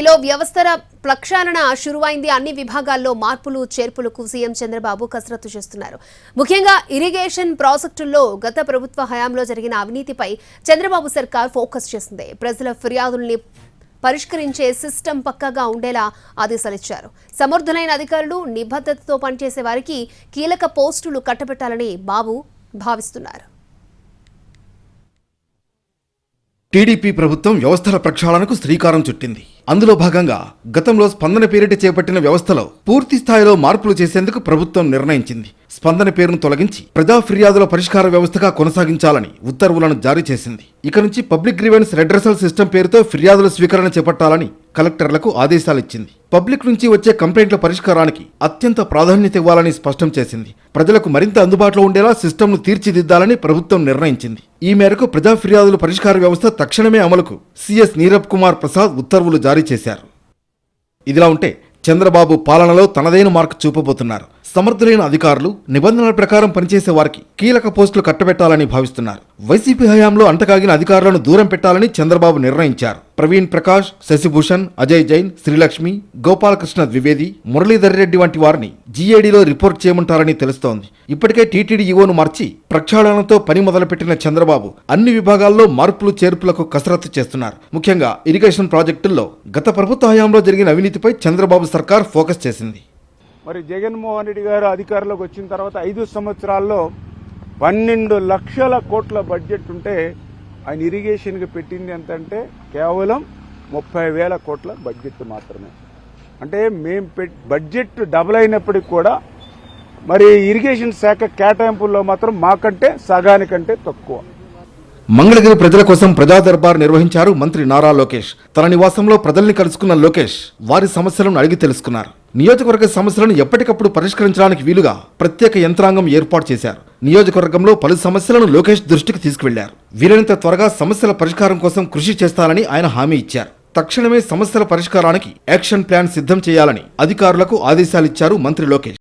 లో వ్యవస్థల ప్రక్షాళన శురువైంది. అన్ని విభాగాల్లో మార్పులు చేర్పులకు సీఎం చంద్రబాబు కసరత్తు చేస్తున్నారు. ముఖ్యంగా ఇరిగేషన్ ప్రాజెక్టుల్లో గత ప్రభుత్వ హయాంలో జరిగిన అవినీతిపై చంద్రబాబు సర్కార్ ఫోకస్ చేసింది. ప్రజల ఫిర్యాదుల్ని పరిష్కరించే సిస్టమ్ పక్కాగా ఉండేలా ఆదేశాలిచ్చారు. సమర్థులైన అధికారులు నిబద్ధతతో పనిచేసే వారికి కీలక పోస్టులు కట్టబెట్టాలని బాబు భావిస్తున్నారు. టీడీపీ ప్రభుత్వం వ్యవస్థల ప్రక్షాళనకు శ్రీకారం చుట్టింది. అందులో భాగంగా గతంలో స్పందన పేరిట చేపట్టిన వ్యవస్థలో పూర్తి స్థాయిలో మార్పులు చేసేందుకు ప్రభుత్వం నిర్ణయించింది. స్పందన పేరును తొలగించి ప్రజా ఫిర్యాదుల పరిష్కార వ్యవస్థగా కొనసాగించాలని ఉత్తర్వులను జారీ చేసింది. ఇక నుంచి పబ్లిక్ గ్రీవెన్స్ రెడ్రెసల్ సిస్టమ్ పేరుతో ఫిర్యాదుల స్వీకరణ చేపట్టాలని కలెక్టర్లకు ఆదేశాలిచ్చింది. పబ్లిక్ నుంచి వచ్చే కంప్లైంట్ల పరిష్కారానికి అత్యంత ప్రాధాన్యత ఇవ్వాలని స్పష్టం చేసింది. ప్రజలకు మరింత అందుబాటులో ఉండేలా సిస్టమ్ను తీర్చిదిద్దాలని ప్రభుత్వం నిర్ణయించింది. ఈ మేరకు ప్రజా ఫిర్యాదుల పరిష్కార వ్యవస్థ తక్షణమే అమలుకు సీఎస్ నీరబ్ కుమార్ ప్రసాద్ ఉత్తర్వులు జారీ చేశారు. ఇదిలా ఉంటే చంద్రబాబు పాలనలో తనదైన మార్కు చూపబోతున్నారు. సమర్థులైన అధికారులు నిబంధనల ప్రకారం పనిచేసే వారికి కీలక పోస్టులు కట్టబెట్టాలని భావిస్తున్నారు. వైసీపీ హయాంలో అంటకాగిన అధికారులను దూరం పెట్టాలని చంద్రబాబు నిర్ణయించారు. ప్రవీణ్ ప్రకాష్, శశిభూషణ్, అజయ్ జైన్, శ్రీలక్ష్మి, గోపాలకృష్ణ ద్వివేది, మురళీధర్ రెడ్డి వంటి వారిని జీఏడీలో రిపోర్ట్ చేయమంటారని తెలుస్తోంది. ఇప్పటికే టీటీడీ ఈవోను మార్చి ప్రక్షాళనతో పని మొదలుపెట్టిన చంద్రబాబు అన్ని విభాగాల్లో మార్పులు చేర్పులకు కసరత్తు చేస్తున్నారు. ముఖ్యంగా ఇరిగేషన్ ప్రాజెక్టుల్లో గత ప్రభుత్వ హయాంలో జరిగిన అవినీతిపై చంద్రబాబు సర్కార్ ఫోకస్ చేసింది. మరి జగన్మోహన్ రెడ్డి గారు అధికారంలోకి వచ్చిన తర్వాత 5 సంవత్సరాల్లో 12 లక్షల కోట్ల బడ్జెట్ ఉంటే ఆయన ఇరిగేషన్కి పెట్టింది ఎంతంటే కేవలం 30,000 కోట్ల బడ్జెట్ మాత్రమే. అంటే బడ్జెట్ డబుల్ అయినప్పటికీ కూడా మరి ఇరిగేషన్ శాఖ కేటాయింపుల్లో మాత్రం మాకంటే సగానికంటే తక్కువ. మంగళగిరి ప్రజల కోసం ప్రజా దర్బార్ నిర్వహించారు మంత్రి నారా లోకేష్. తన నివాసంలో ప్రజల్ని కలుసుకున్న లోకేష్ వారి సమస్యలను అడిగి తెలుసుకున్నారు. నియోజకవర్గ సమస్యలను ఎప్పటికప్పుడు పరిష్కరించడానికి వీలుగా ప్రత్యేక యంత్రాంగం ఏర్పాటు చేశారు. నియోజకవర్గంలో పలు సమస్యలను లోకేష్ దృష్టికి తీసుకువెళ్లారు. వీలైనంత త్వరగా సమస్యల పరిష్కారం కోసం కృషి చేస్తానని ఆయన హామీ ఇచ్చారు. తక్షణమే సమస్యల పరిష్కారానికి యాక్షన్ ప్లాన్ సిద్ధం చేయాలని అధికారులకు ఆదేశాలిచ్చారు మంత్రి లోకేష్.